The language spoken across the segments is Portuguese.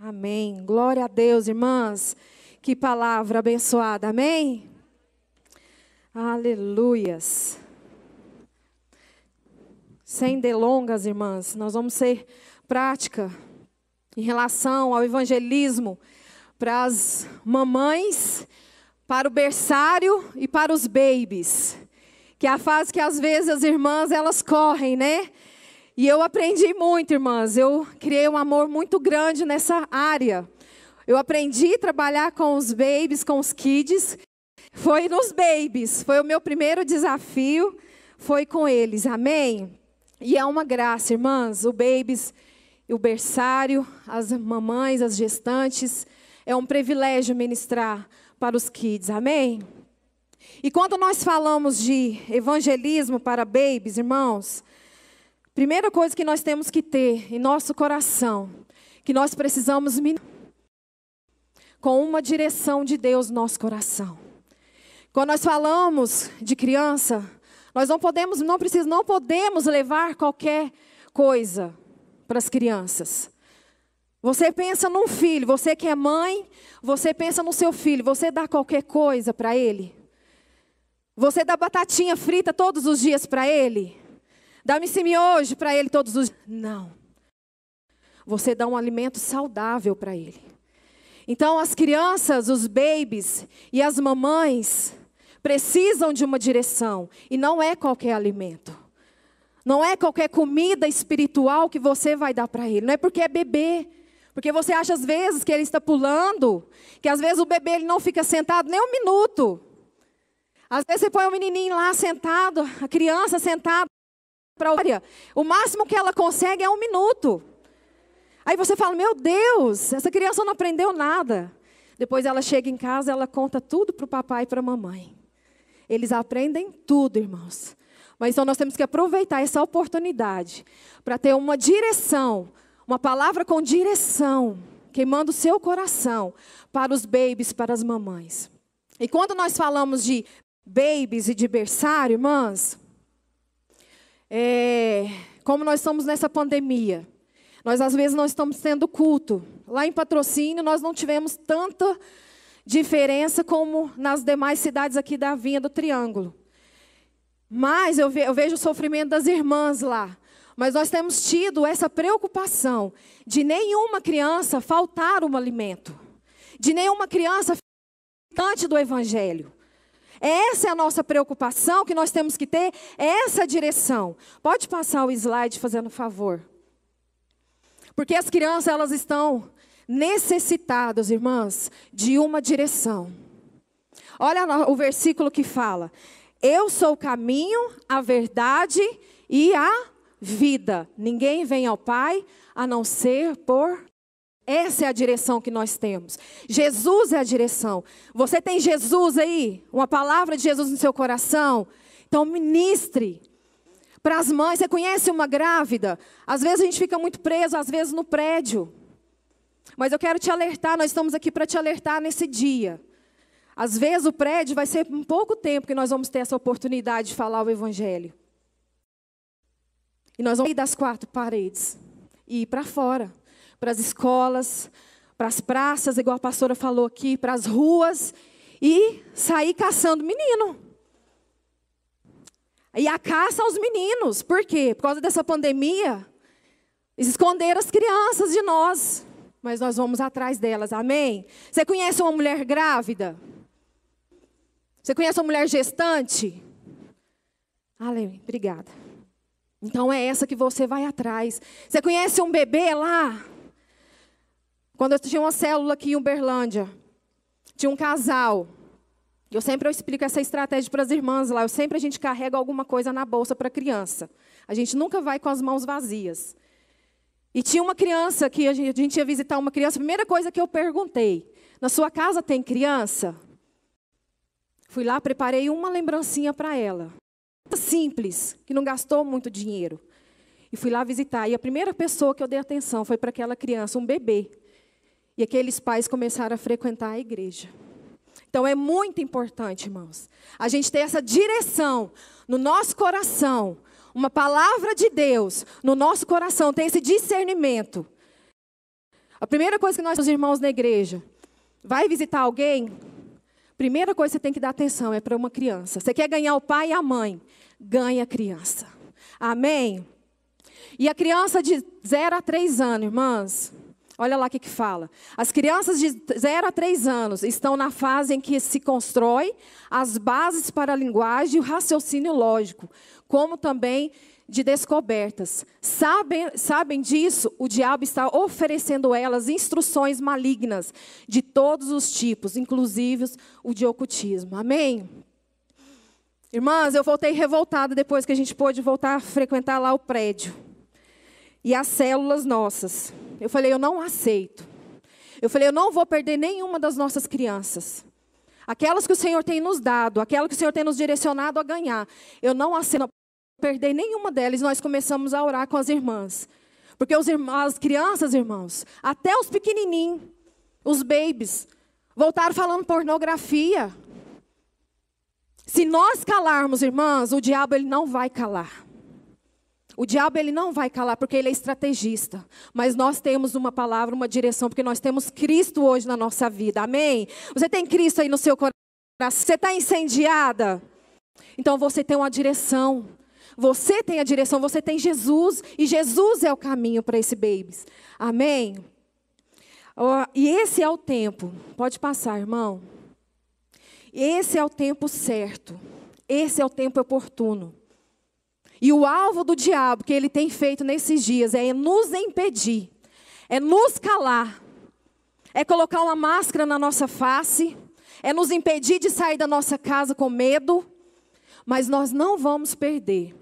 Amém. Glória a Deus, irmãs. Que palavra abençoada. Amém? Aleluias. Sem delongas, irmãs, nós vamos ser prática em relação ao evangelismo para as mamães, para o berçário e para os babies. Que é a fase que às vezes as irmãs elas correm, né? E eu aprendi muito, irmãs. Eu criei um amor muito grande nessa área. Eu aprendi a trabalhar com os babies, com os kids. Foi nos babies. Foi o meu primeiro desafio. Foi com eles. Amém? E é uma graça, irmãs. O babies, o berçário, as mamães, as gestantes. É um privilégio ministrar para os kids. Amém? E quando nós falamos de evangelismo para babies, irmãos, primeira coisa que nós temos que ter em nosso coração, que nós precisamos com uma direção de Deus no nosso coração. Quando nós falamos de criança, nós não podemos levar qualquer coisa para as crianças. Você pensa num filho, você que é mãe, você pensa no seu filho, você dá qualquer coisa para ele? Você dá batatinha frita todos os dias para ele? Dá-me miojo para ele todos os dias? Não. Você dá um alimento saudável para ele. Então, as crianças, os babies e as mamães precisam de uma direção. E não é qualquer alimento. Não é qualquer comida espiritual que você vai dar para ele. Não é porque é bebê. Porque você acha às vezes que ele está pulando, que às vezes o bebê ele não fica sentado nem um minuto. Às vezes você põe um menininho lá sentado, a criança sentada. O máximo que ela consegue é 1 minuto. Aí você fala, meu Deus, essa criança não aprendeu nada. Depois ela chega em casa, ela conta tudo para o papai e para a mamãe. Eles aprendem tudo, irmãos. Mas então nós temos que aproveitar essa oportunidade para ter uma direção, uma palavra com direção, queimando o seu coração para os babies, para as mamães. E quando nós falamos de babies e de berçário, irmãs, como nós estamos nessa pandemia, nós às vezes não estamos tendo culto. Lá em Patrocínio nós não tivemos tanta diferença como nas demais cidades aqui da Vinha do Triângulo. Mas eu vejo o sofrimento das irmãs lá. Mas nós temos tido essa preocupação de nenhuma criança faltar um alimento. De nenhuma criança ficar distante do Evangelho. Essa é a nossa preocupação que nós temos que ter, essa direção. Pode passar o slide, fazendo favor. Porque as crianças, elas estão necessitadas, irmãs, de uma direção. Olha o versículo que fala: eu sou o caminho, a verdade e a vida. Ninguém vem ao Pai a não ser por... Essa é a direção que nós temos. Jesus é a direção. Você tem Jesus aí? Uma palavra de Jesus no seu coração? Então ministre. Para as mães, você conhece uma grávida? Às vezes a gente fica muito preso, às vezes no prédio. Mas eu quero te alertar, nós estamos aqui para te alertar nesse dia. Às vezes o prédio vai ser um pouco tempo que nós vamos ter essa oportunidade de falar o Evangelho. E nós vamos ir das 4 paredes e ir para fora. Para as escolas, para as praças, igual a pastora falou aqui, para as ruas, e sair caçando menino. E a caça aos meninos. Por quê? Por causa dessa pandemia, eles esconderam as crianças de nós. Mas nós vamos atrás delas, amém? Você conhece uma mulher grávida? Você conhece uma mulher gestante? Amém, obrigada. Então é essa que você vai atrás. Você conhece um bebê lá? Quando eu tinha uma célula aqui em Uberlândia, tinha um casal. Eu explico essa estratégia para as irmãs lá. A gente carrega alguma coisa na bolsa para a criança. A gente nunca vai com as mãos vazias. E tinha uma criança que a gente ia visitar uma criança. A primeira coisa que eu perguntei: na sua casa tem criança? Fui lá, preparei uma lembrancinha para ela. Simples, que não gastou muito dinheiro. E fui lá visitar. E a primeira pessoa que eu dei atenção foi para aquela criança, um bebê. E aqueles pais começaram a frequentar a igreja. Então é muito importante, irmãos, a gente ter essa direção no nosso coração, uma palavra de Deus no nosso coração, ter esse discernimento. A primeira coisa que nós, os irmãos na igreja, vai visitar alguém, primeira coisa que você tem que dar atenção é para uma criança. Você quer ganhar o pai e a mãe? Ganha a criança. Amém? E a criança de 0 a 3 anos, irmãs, olha lá o que fala. As crianças de 0 a 3 anos estão na fase em que se constrói as bases para a linguagem e o raciocínio lógico, como também de descobertas. Sabem disso? O diabo está oferecendo a elas instruções malignas de todos os tipos, inclusive o de ocultismo. Amém? Irmãs, eu voltei revoltada depois que a gente pôde voltar a frequentar lá o prédio. E as células nossas. Eu falei, eu não aceito. Eu falei, eu não vou perder nenhuma das nossas crianças. Aquelas que o Senhor tem nos dado, aquelas que o Senhor tem nos direcionado a ganhar. Eu não aceito perder nenhuma delas. Nós começamos a orar com as irmãs. Porque as crianças, irmãos, até os pequenininhos, os babies, voltaram falando pornografia. Se nós calarmos, irmãs, o diabo ele não vai calar. O diabo ele não vai calar porque ele é estrategista. Mas nós temos uma palavra, uma direção, porque nós temos Cristo hoje na nossa vida. Amém? Você tem Cristo aí no seu coração? Você está incendiada? Então você tem uma direção. Você tem a direção, você tem Jesus. E Jesus é o caminho para esse babies. Amém? E esse é o tempo. Pode passar, irmão. Esse é o tempo certo. Esse é o tempo oportuno. E o alvo do diabo que ele tem feito nesses dias é nos impedir, é nos calar, é colocar uma máscara na nossa face, é nos impedir de sair da nossa casa com medo, mas nós não vamos perder,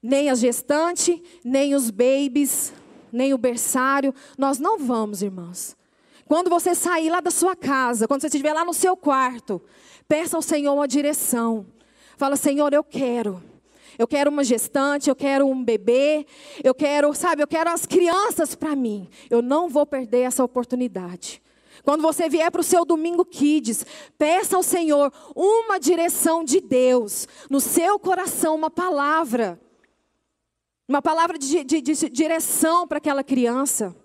nem a gestante, nem os babies, nem o berçário, nós não vamos, irmãos. Quando você sair lá da sua casa, quando você estiver lá no seu quarto, peça ao Senhor uma direção. Fala, Senhor, eu quero uma gestante, eu quero um bebê, eu quero as crianças para mim. Eu não vou perder essa oportunidade. Quando você vier para o seu Domingo Kids, peça ao Senhor uma direção de Deus, no seu coração, uma palavra de direção para aquela criança.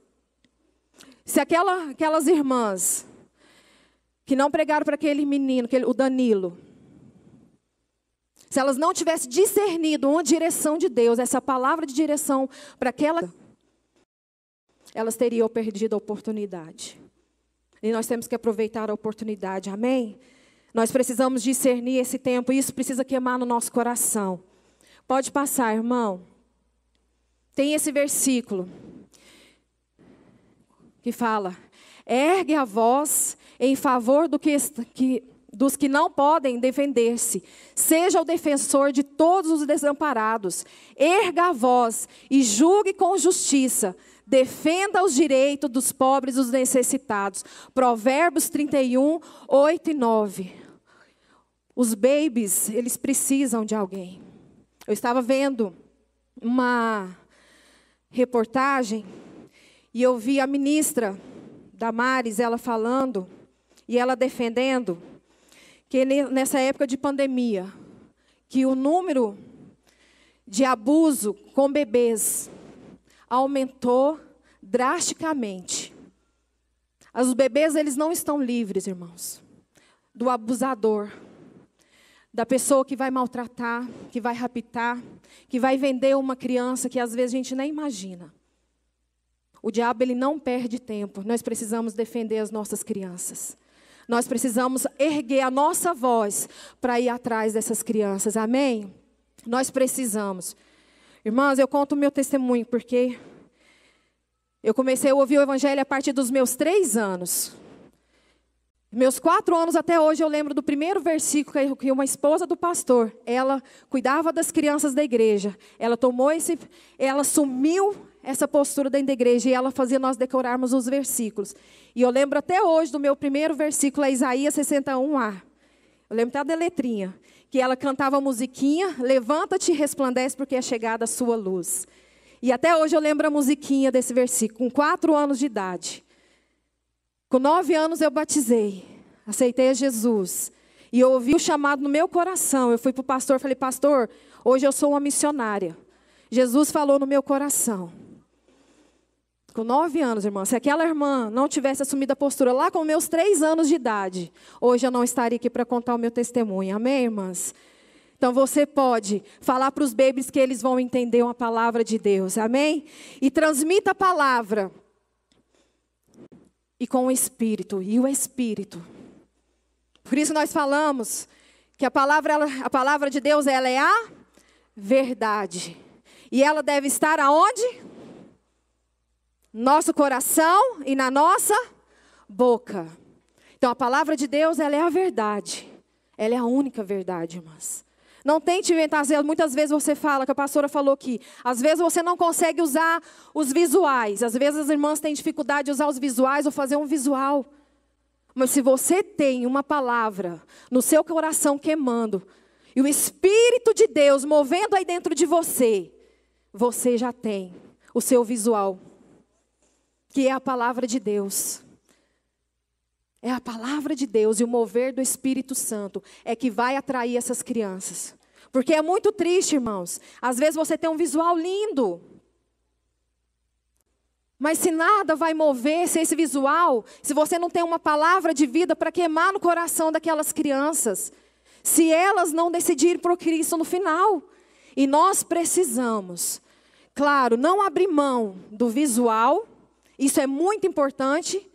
Se aquelas irmãs que não pregaram para aquele menino, o Danilo, se elas não tivessem discernido uma direção de Deus, essa palavra de direção para aquela, elas teriam perdido a oportunidade. E nós temos que aproveitar a oportunidade, amém? Nós precisamos discernir esse tempo, e isso precisa queimar no nosso coração. Pode passar, irmão. Tem esse versículo que fala, ergue a voz em favor dos que não podem defender-se. Seja o defensor de todos os desamparados. Erga a voz e julgue com justiça. Defenda os direitos dos pobres e dos necessitados. Provérbios 31, 8 e 9. Os babies, eles precisam de alguém. Eu estava vendo uma reportagem e eu vi a ministra Damares, ela falando e ela defendendo que nessa época de pandemia, que o número de abuso com bebês aumentou drasticamente. Os bebês, eles não estão livres, irmãos, do abusador, da pessoa que vai maltratar, que vai raptar, que vai vender uma criança que às vezes a gente nem imagina. O diabo, ele não perde tempo. Nós precisamos defender as nossas crianças. Nós precisamos erguer a nossa voz para ir atrás dessas crianças. Amém? Nós precisamos. Irmãs, eu conto o meu testemunho, porque eu comecei a ouvir o Evangelho a partir dos meus 3 anos. Meus 4 anos até hoje eu lembro do primeiro versículo que uma esposa do pastor, ela cuidava das crianças da igreja. Ela assumiu essa postura dentro da igreja e ela fazia nós decorarmos os versículos. E eu lembro até hoje do meu primeiro versículo, é Isaías 61a. Eu lembro até da letrinha, que ela cantava a musiquinha, levanta-te e resplandece porque é chegada a sua luz. E até hoje eu lembro a musiquinha desse versículo, com 4 anos de idade. Com 9 anos eu batizei, aceitei a Jesus. E eu ouvi o chamado no meu coração. Eu fui para o pastor e falei, pastor, hoje eu sou uma missionária. Jesus falou no meu coração. Com 9 anos, irmã. Se aquela irmã não tivesse assumido a postura lá com meus 3 anos de idade, hoje eu não estaria aqui para contar o meu testemunho. Amém, irmãs? Então você pode falar para os babies que eles vão entender uma palavra de Deus. Amém? E transmita a palavra. E com o Espírito. E o Espírito. Por isso nós falamos que a palavra de Deus, ela é a verdade. E ela deve estar aonde? Nosso coração e na nossa boca. Então a palavra de Deus, ela é a verdade. Ela é a única verdade, irmãs. Não tente inventar. Muitas vezes você fala, que a pastora falou que às vezes você não consegue usar os visuais. Às vezes as irmãs têm dificuldade de usar os visuais ou fazer um visual. Mas se você tem uma palavra no seu coração queimando, e o Espírito de Deus movendo aí dentro de você, você já tem o seu visual, que é a palavra de Deus. É a palavra de Deus e o mover do Espírito Santo é que vai atrair essas crianças. Porque é muito triste, irmãos. Às vezes você tem um visual lindo. Mas se nada vai mover, se esse visual, se você não tem uma palavra de vida para queimar no coração daquelas crianças, se elas não decidirem por Cristo no final. E nós precisamos, claro, não abrir mão do visual, isso é muito importante,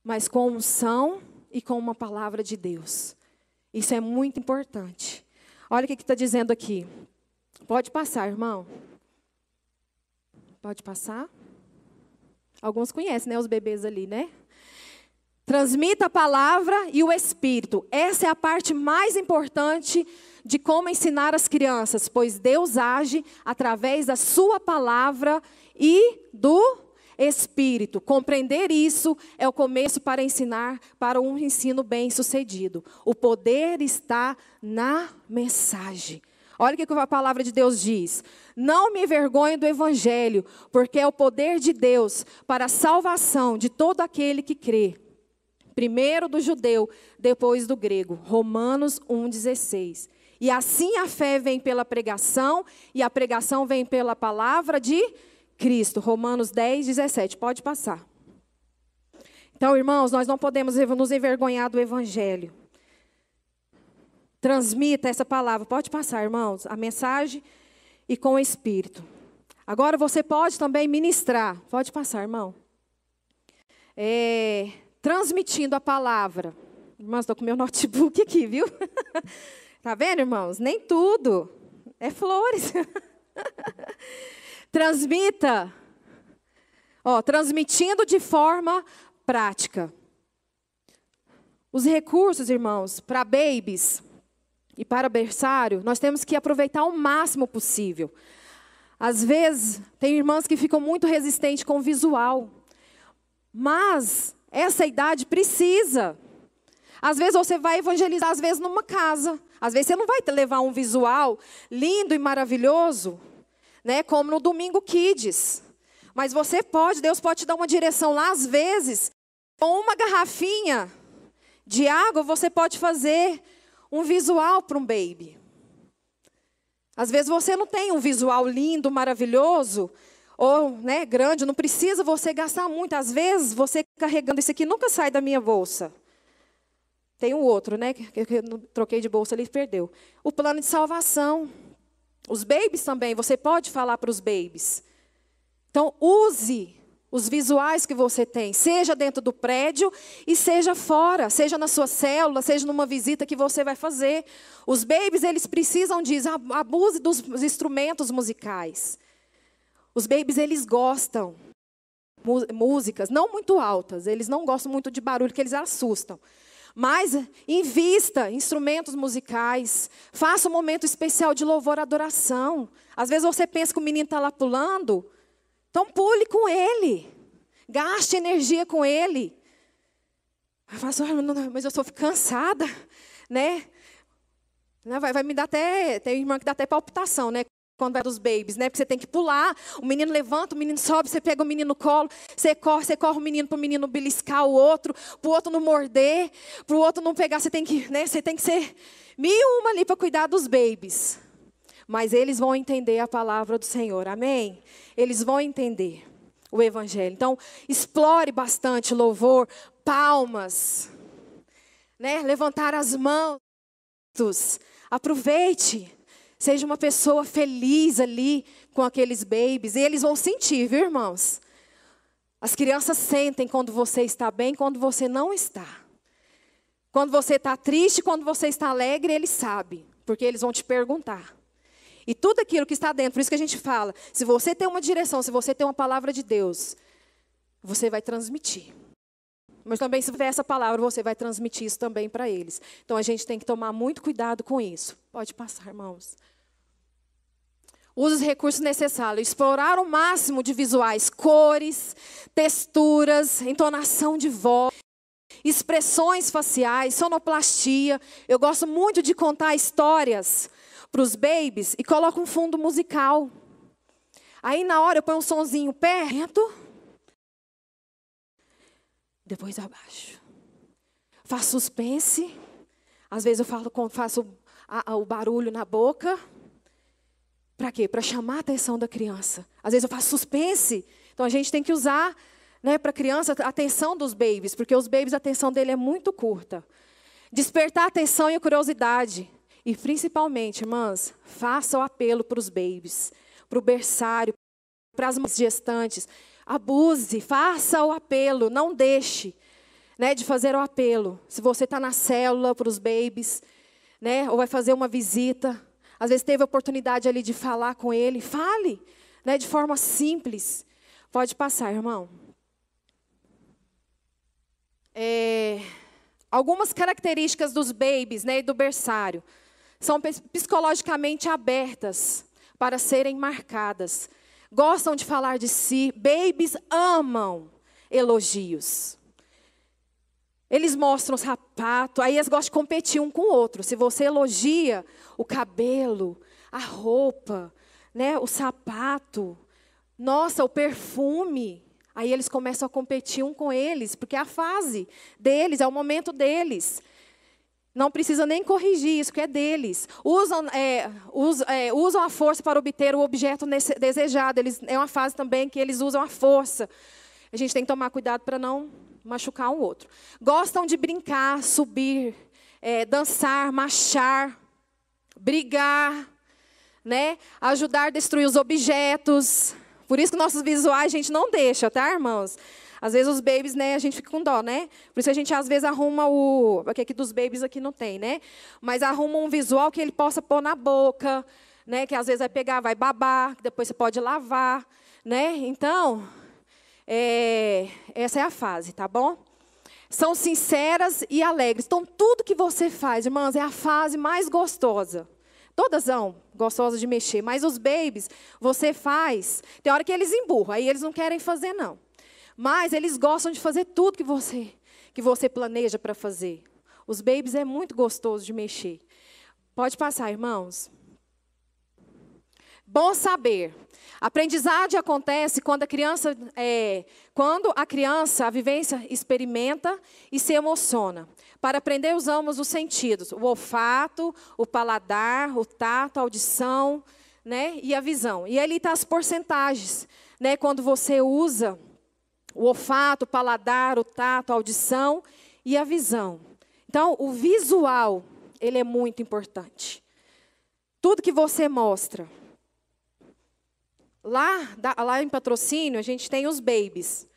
mas com unção e com uma palavra de Deus. Isso é muito importante. Olha o que está dizendo aqui. Pode passar, irmão. Pode passar. Alguns conhecem, né, os bebês ali, né? Transmita a palavra e o Espírito. Essa é a parte mais importante de como ensinar as crianças, pois Deus age através da sua palavra e do Espírito. Compreender isso é o começo para ensinar, para um ensino bem sucedido. O poder está na mensagem. Olha o que a palavra de Deus diz. Não me envergonhe do Evangelho, porque é o poder de Deus para a salvação de todo aquele que crê. Primeiro do judeu, depois do grego. Romanos 1,16. E assim a fé vem pela pregação, e a pregação vem pela palavra de Cristo. Romanos 10,17. Pode passar. Então, irmãos, nós não podemos nos envergonhar do Evangelho. Transmita essa palavra. Pode passar, irmãos, a mensagem e com o Espírito. Agora você pode também ministrar. Pode passar, irmão. Transmitindo a palavra. Irmãos, estou com meu notebook aqui, viu? Tá vendo, irmãos? Nem tudo é flores. Transmita. Transmitindo de forma prática. Os recursos, irmãos, para babies e para berçário, nós temos que aproveitar o máximo possível. Às vezes, tem irmãs que ficam muito resistentes com o visual. Mas essa idade precisa. Às vezes você vai evangelizar, às vezes numa casa. Às vezes você não vai levar um visual lindo e maravilhoso, né, como no Domingo Kids. Mas você pode, Deus pode te dar uma direção lá, às vezes, com uma garrafinha de água, você pode fazer um visual para um baby. Às vezes você não tem um visual lindo, maravilhoso, ou né, grande, não precisa você gastar muito. Às vezes, você carregando isso aqui nunca sai da minha bolsa. Tem um outro, né, que eu troquei de bolsa ali e perdeu. O plano de salvação. Os babies também, você pode falar para os babies. Então, use os visuais que você tem, seja dentro do prédio e seja fora, seja na sua célula, seja numa visita que você vai fazer. Os babies, eles precisam disso, abuse dos instrumentos musicais. Os babies, eles gostam de músicas não muito altas, eles não gostam muito de barulho, que eles assustam. Mas invista em instrumentos musicais, faça um momento especial de louvor e adoração. Às vezes você pensa que o menino está lá pulando, então pule com ele, gaste energia com ele. Mas eu estou cansada, né? Vai me dar até, tem irmã que dá até palpitação, né? Quando vai dos babies, né? Porque você tem que pular, o menino levanta, o menino sobe, você pega o menino no colo, você corre o menino para o menino beliscar o outro, para o outro não morder, para o outro não pegar, você tem que ser 1001 ali para cuidar dos babies. Mas eles vão entender a palavra do Senhor, amém? Eles vão entender. o evangelho. Então, explore bastante louvor, palmas, né? Levantar as mãos. Aproveite. Seja uma pessoa feliz ali com aqueles babies. E eles vão sentir, viu, irmãos? As crianças sentem quando você está bem, quando você não está. Quando você está triste, quando você está alegre, eles sabem. Porque eles vão te perguntar. E tudo aquilo que está dentro, por isso que a gente fala, se você tem uma direção, se você tem uma palavra de Deus, você vai transmitir. Mas também se tiver essa palavra, você vai transmitir isso também para eles. Então a gente tem que tomar muito cuidado com isso. Pode passar, irmãos. Use os recursos necessários. Explorar o máximo de visuais, cores, texturas, entonação de voz, expressões faciais, sonoplastia. Eu gosto muito de contar histórias para os babies e coloco um fundo musical. Aí na hora eu ponho um sonzinho perto, depois abaixo. Faço suspense. Às vezes eu faço o barulho na boca. Para quê? Para chamar a atenção da criança. Às vezes eu faço suspense. Então a gente tem que usar, né, para a criança a atenção dos babies, porque os babies a atenção dele é muito curta. Despertar a atenção e a curiosidade. E principalmente, irmãs, faça o apelo para os babies, para o berçário, para as mães gestantes. Abuse, faça o apelo, não deixe, né, de fazer o apelo. Se você está na célula para os babies, né, ou vai fazer uma visita, às vezes teve a oportunidade ali de falar com ele, fale, né, de forma simples. Pode passar, irmão. Algumas características dos babies, né, e do berçário. São psicologicamente abertas para serem marcadas. Gostam de falar de si. Babies amam elogios. Eles mostram o sapato. Aí eles gostam de competir um com o outro. Se você elogia o cabelo, a roupa, né, o sapato, nossa, o perfume. Aí eles começam a competir um com eles. Porque é a fase deles, é o momento deles. Não precisa nem corrigir isso, que é deles. Usam a força para obter o objeto desejado. É uma fase também que eles usam a força. A gente tem que tomar cuidado para não machucar um outro. Gostam de brincar, subir, dançar, marchar, brigar, né? Ajudar a destruir os objetos. Por isso que nossos visuais a gente não deixa, tá, irmãos? Às vezes os babies, né, a gente fica com dó, né? Por isso a gente às vezes arruma porque aqui dos babies aqui não tem, né? Mas arruma um visual que ele possa pôr na boca, né? Que às vezes vai pegar, vai babar, que depois você pode lavar, né? Então, essa é a fase, tá bom? São sinceras e alegres. Então, tudo que você faz, irmãs, é a fase mais gostosa. Todas são gostosas de mexer, mas os babies, você faz. Tem hora que eles emburram, aí eles não querem fazer, não. Mas eles gostam de fazer tudo que você planeja para fazer. Os babies é muito gostoso de mexer. Pode passar, irmãos. Bom saber. Aprendizagem acontece quando a vivência experimenta e se emociona. Para aprender usamos os sentidos, o olfato, o paladar, o tato, a audição, né, e a visão. E ali está as porcentagens, né, quando você usa o olfato, o paladar, o tato, a audição e a visão. Então, o visual, ele é muito importante. Tudo que você mostra. Lá em Patrocínio, a gente tem os babies.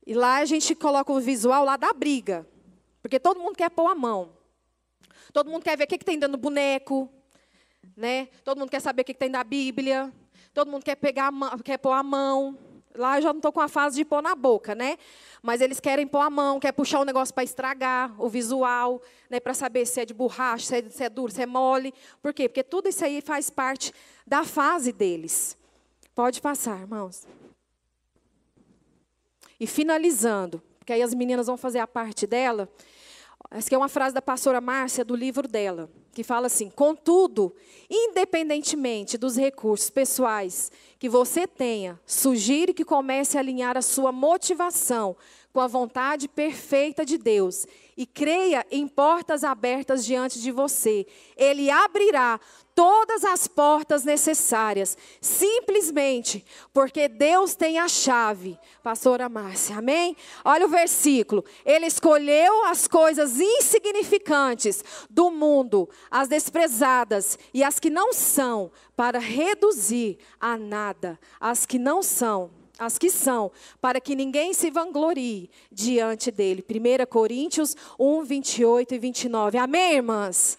E lá a gente coloca o visual lá da briga. Porque todo mundo quer pôr a mão. Todo mundo quer ver o que tem dentro do boneco. Né? Todo mundo quer saber o que tem da Bíblia. Todo mundo quer pôr a mão. Lá eu já não estou com a fase de pôr na boca, né? Mas eles querem pôr a mão, quer puxar um negócio para estragar o visual, né? Para saber se é de borracha, se é duro, se é mole. Por quê? Porque tudo isso aí faz parte da fase deles. Pode passar, irmãos. E finalizando, porque aí as meninas vão fazer a parte dela. Essa aqui é uma frase da pastora Márcia, do livro dela, que fala assim: contudo, independentemente dos recursos pessoais que você tenha, sugiro que comece a alinhar a sua motivação com a vontade perfeita de Deus e creia em portas abertas diante de você. Ele abrirá todas as portas necessárias, simplesmente porque Deus tem a chave. Pastora Márcia, amém? Olha o versículo. Ele escolheu as coisas insignificantes do mundo, as desprezadas e as que não são, para reduzir a nada as que não são. As que são, para que ninguém se vanglorie diante dele. 1 Coríntios 1, 28 e 29. Amém, irmãs?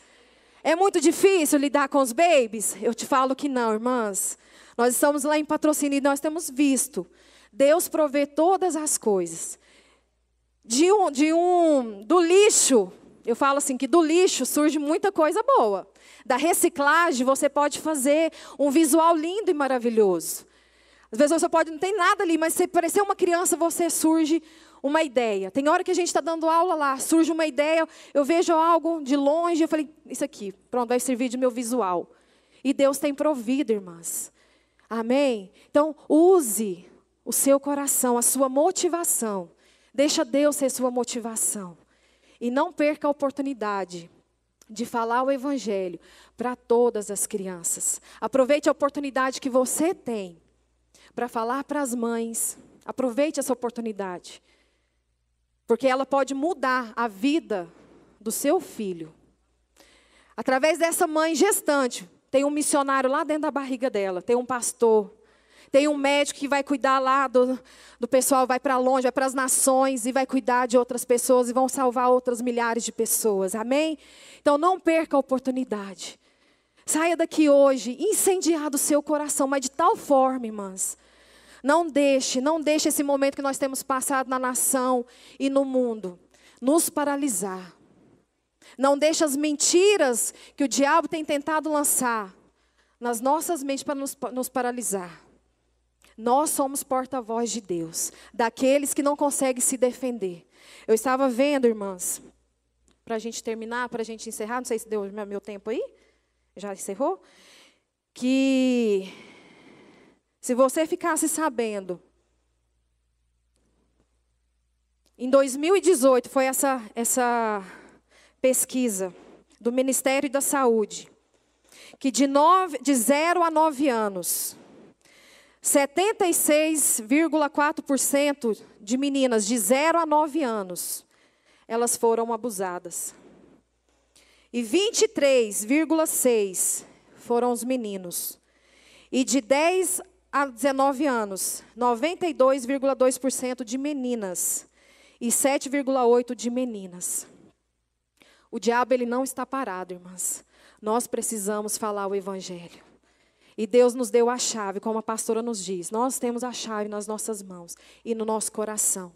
É muito difícil lidar com os babies? Eu te falo que não, irmãs. Nós estamos lá em patrocínio e nós temos visto Deus provê todas as coisas. Do lixo, eu falo assim, que do lixo surge muita coisa boa. Da reciclagem você pode fazer um visual lindo e maravilhoso. Às vezes você pode, não tem nada ali, mas se parecer uma criança, você surge uma ideia. Tem hora que a gente está dando aula lá, surge uma ideia, eu vejo algo de longe, eu falei, isso aqui, pronto, vai servir de meu visual. E Deus tem provido, irmãs. Amém? Então, use o seu coração, a sua motivação. Deixa Deus ser sua motivação. E não perca a oportunidade de falar o evangelho para todas as crianças. Aproveite a oportunidade que você tem para falar para as mães. Aproveite essa oportunidade. Porque ela pode mudar a vida do seu filho. Através dessa mãe gestante, tem um missionário lá dentro da barriga dela, tem um pastor, tem um médico que vai cuidar lá do pessoal, vai para longe, vai para as nações e vai cuidar de outras pessoas e vão salvar outras milhares de pessoas. Amém? Então não perca a oportunidade. Saia daqui hoje incendiado o seu coração, mas de tal forma, irmãs. Não deixe esse momento que nós temos passado na nação e no mundo nos paralisar. Não deixe as mentiras que o diabo tem tentado lançar nas nossas mentes para nos paralisar. Nós somos porta-voz de Deus, daqueles que não conseguem se defender. Eu estava vendo, irmãs, para a gente terminar, para a gente encerrar, não sei se deu meu tempo aí, já encerrou, que se você ficasse sabendo, em 2018 foi essa pesquisa do Ministério da Saúde, que de 0 a 9 anos, 76,4% de meninas de 0 a 9 anos, elas foram abusadas. E 23,6% foram os meninos. E de 10 a 19 anos, 92,2% de meninas. E 7,8% de meninas. O diabo, ele não está parado, irmãs. Nós precisamos falar o evangelho. E Deus nos deu a chave, como a pastora nos diz. Nós temos a chave nas nossas mãos e no nosso coração.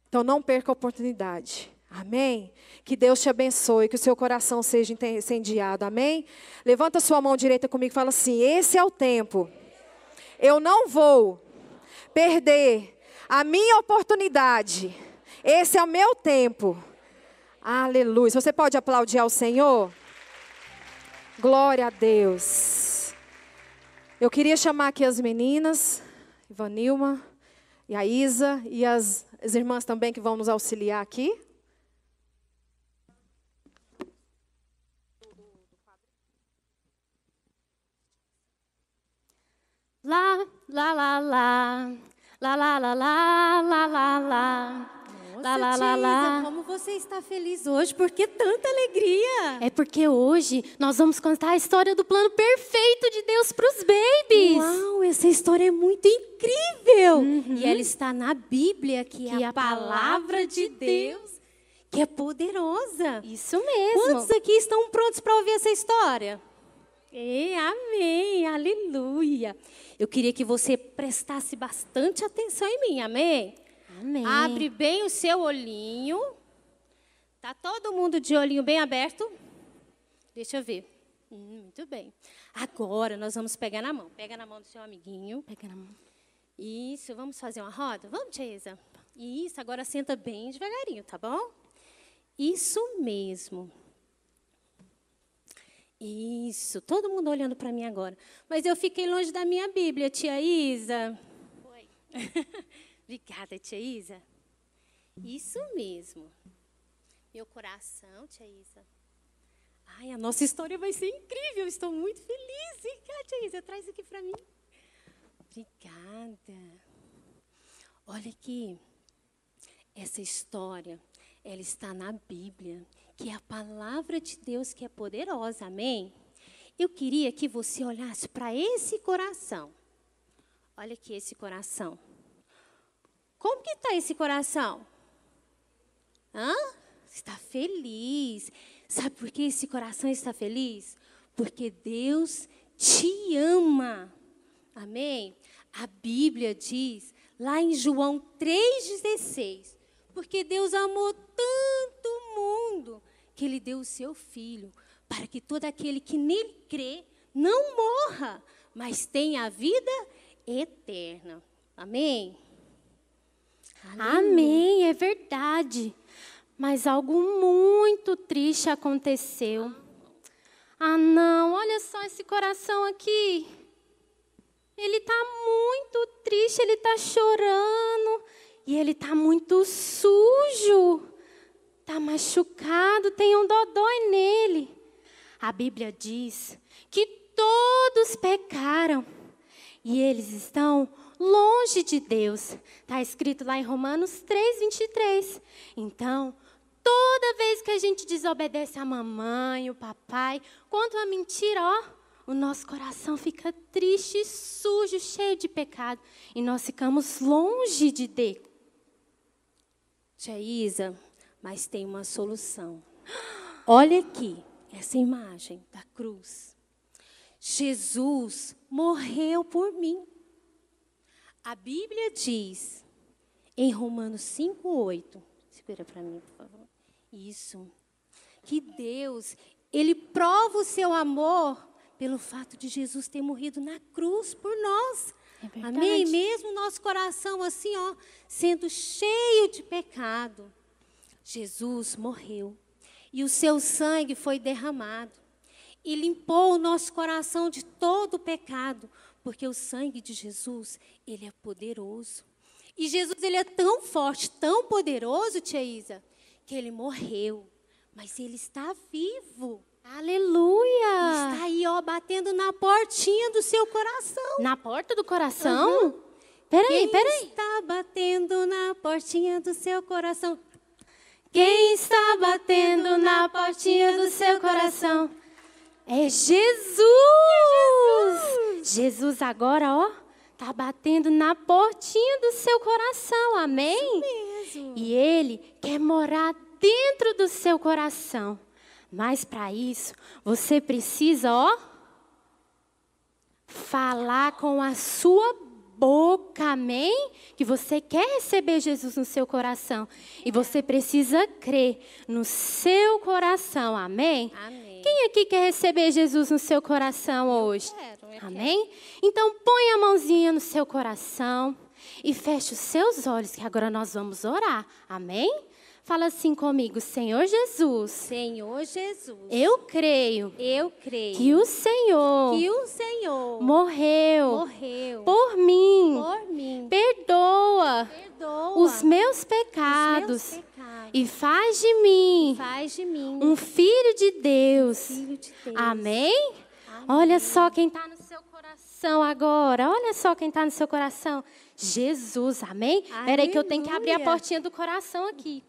Então não perca a oportunidade. Amém? Que Deus te abençoe, que o seu coração seja incendiado. Amém? Levanta a sua mão direita comigo e fala assim: esse é o tempo. Eu não vou perder a minha oportunidade. Esse é o meu tempo. Aleluia. Você pode aplaudir ao Senhor? Glória a Deus. Eu queria chamar aqui as meninas, Ivanilma e a Isa, e as irmãs também que vão nos auxiliar aqui. Lá, lá, lá, lá, lá, lá, lá, lá, lá, lá, lá. Nossa, Tisa, como você está feliz hoje? Por que tanta alegria? É porque hoje nós vamos contar a história do plano perfeito de Deus para os babies. Uau, essa história é muito incrível. E ela está na Bíblia, que é a palavra de Deus, que é poderosa. Isso mesmo. Quantos aqui estão prontos para ouvir essa história? Amém, aleluia. Eu queria que você prestasse bastante atenção em mim, amém? Amém. Abre bem o seu olhinho. Tá todo mundo de olhinho bem aberto? Deixa eu ver. Muito bem. Agora nós vamos pegar na mão. Pega na mão do seu amiguinho. Pega na mão. Isso, vamos fazer uma roda? Vamos, tia Isa? Isso, agora senta bem devagarinho, tá bom? Isso mesmo. Isso, todo mundo olhando para mim agora. Mas eu fiquei longe da minha Bíblia, tia Isa. Foi. Obrigada, tia Isa. Isso mesmo. Meu coração, tia Isa. Ai, a nossa história vai ser incrível. Estou muito feliz. Vem cá, tia Isa, traz aqui para mim. Obrigada. Olha aqui. Essa história, ela está na Bíblia, que é a palavra de Deus que é poderosa. Amém? Eu queria que você olhasse para esse coração. Olha aqui esse coração. Como que está esse coração? Hã? Está feliz. Sabe por que esse coração está feliz? Porque Deus te ama. Amém? A Bíblia diz, lá em João 3,16, porque Deus amou tanto o mundo, que Ele deu o seu Filho, para que todo aquele que nele crê não morra, mas tenha a vida eterna. Amém? Amém, é verdade. Mas algo muito triste aconteceu. Ah, não, olha só esse coração aqui. Ele está muito triste, ele está chorando. E ele está muito sujo. Está machucado, tem um dodói nele. A Bíblia diz que todos pecaram. E eles estão longe de Deus. Está escrito lá em Romanos 3:23. Então, toda vez que a gente desobedece a mamãe, o papai, quanto a mentira, o nosso coração fica triste, sujo, cheio de pecado. E nós ficamos longe de Deus. Tia Isa, mas tem uma solução. Olha aqui, essa imagem da cruz. Jesus morreu por mim. A Bíblia diz, em Romanos 5:8, segura para mim, por favor. Isso. Que Deus, Ele prova o seu amor pelo fato de Jesus ter morrido na cruz por nós. É verdade. Amém? Mesmo nosso coração assim, sendo cheio de pecado. Jesus morreu. E o seu sangue foi derramado. E limpou o nosso coração de todo o pecado. Porque o sangue de Jesus, ele é poderoso. E Jesus, ele é tão forte, tão poderoso, tia Isa, que ele morreu. Mas ele está vivo. Aleluia! Está aí, batendo na portinha do seu coração. Na porta do coração? Peraí. Está batendo na portinha do seu coração? Quem está batendo na portinha do seu coração? É Jesus! Jesus agora, está batendo na portinha do seu coração, amém? Isso mesmo. E Ele quer morar dentro do seu coração. Mas para isso, você precisa, falar com a sua boca, amém? Que você quer receber Jesus no seu coração. E você precisa crer no seu coração, amém? Amém. Quem aqui quer receber Jesus no seu coração hoje? Eu Amém? Então põe a mãozinha no seu coração e feche os seus olhos, que agora nós vamos orar. Amém? Fala assim comigo, Senhor Jesus. Senhor Jesus. Eu creio Que o Senhor morreu por mim. Perdoa os meus pecados e faz de mim um filho de Deus. Amém? Olha só quem está no seu coração agora. Olha só quem está no seu coração. Jesus, amém? Peraí que eu tenho que abrir a portinha do coração aqui.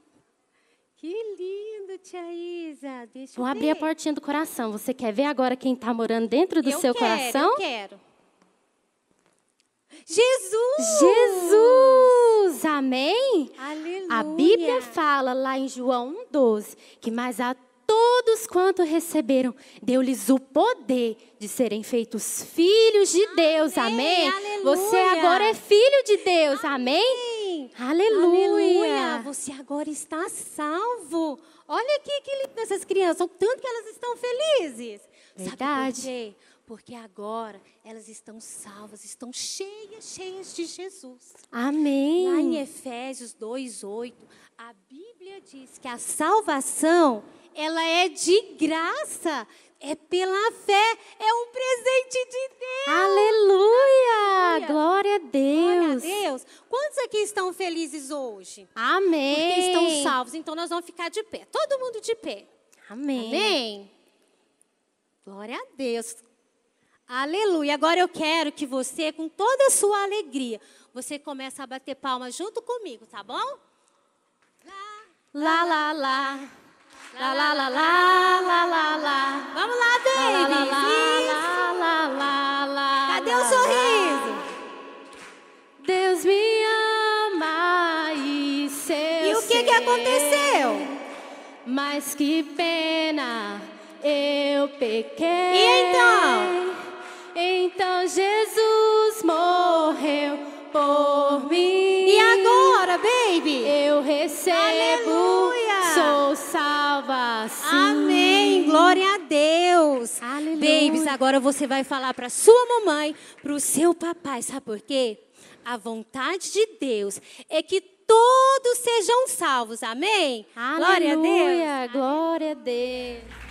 Que lindo, tia Isa. Deixa eu Vou ver. abrir a portinha do coração. Você quer ver agora quem está morando dentro do seu coração? Eu quero. Jesus! Jesus! Amém? Aleluia. A Bíblia fala lá em João 1,12 que mais a todos quanto receberam, deu-lhes o poder de serem feitos filhos de Deus. Amém? Aleluia. Você agora é filho de Deus. Amém? Aleluia. Você agora está salvo. Olha aqui que lindo essas crianças, o tanto que elas estão felizes. Verdade. Sabe por quê? Porque agora elas estão salvas, estão cheias de Jesus. Amém. Lá em Efésios 2:8, a Bíblia diz que a salvação, ela é de graça, é pela fé, é um presente de Deus. Aleluia. Glória a Glória a Deus. Deus. Quantos aqui estão estão felizes hoje? Amém. Porque estão salvos. Então, nós vamos ficar de pé. Todo mundo de pé. Amém. Amém? Glória a Deus. Aleluia. Agora eu quero que você, com toda a sua alegria, você comece a bater palmas junto comigo, tá bom? Lá, lá, lá. Lá, lá, lá, lá, lá, lá, lá. Vamos lá, baby. Lá, lá, lá, lá, lá. Cadê o sorriso? Deus me ama e seu E o que aconteceu? Mas que pena, eu pequei. E então? Então Jesus morreu por mim. E agora, baby? Eu recebo, Aleluia. sou salva assim. Amém. Glória a Deus. Aleluia. Babies, agora você vai falar para sua mamãe, para o seu papai. Sabe por quê? A vontade de Deus é que todos sejam salvos. Amém? Aleluia. Glória a Deus. Glória a Deus.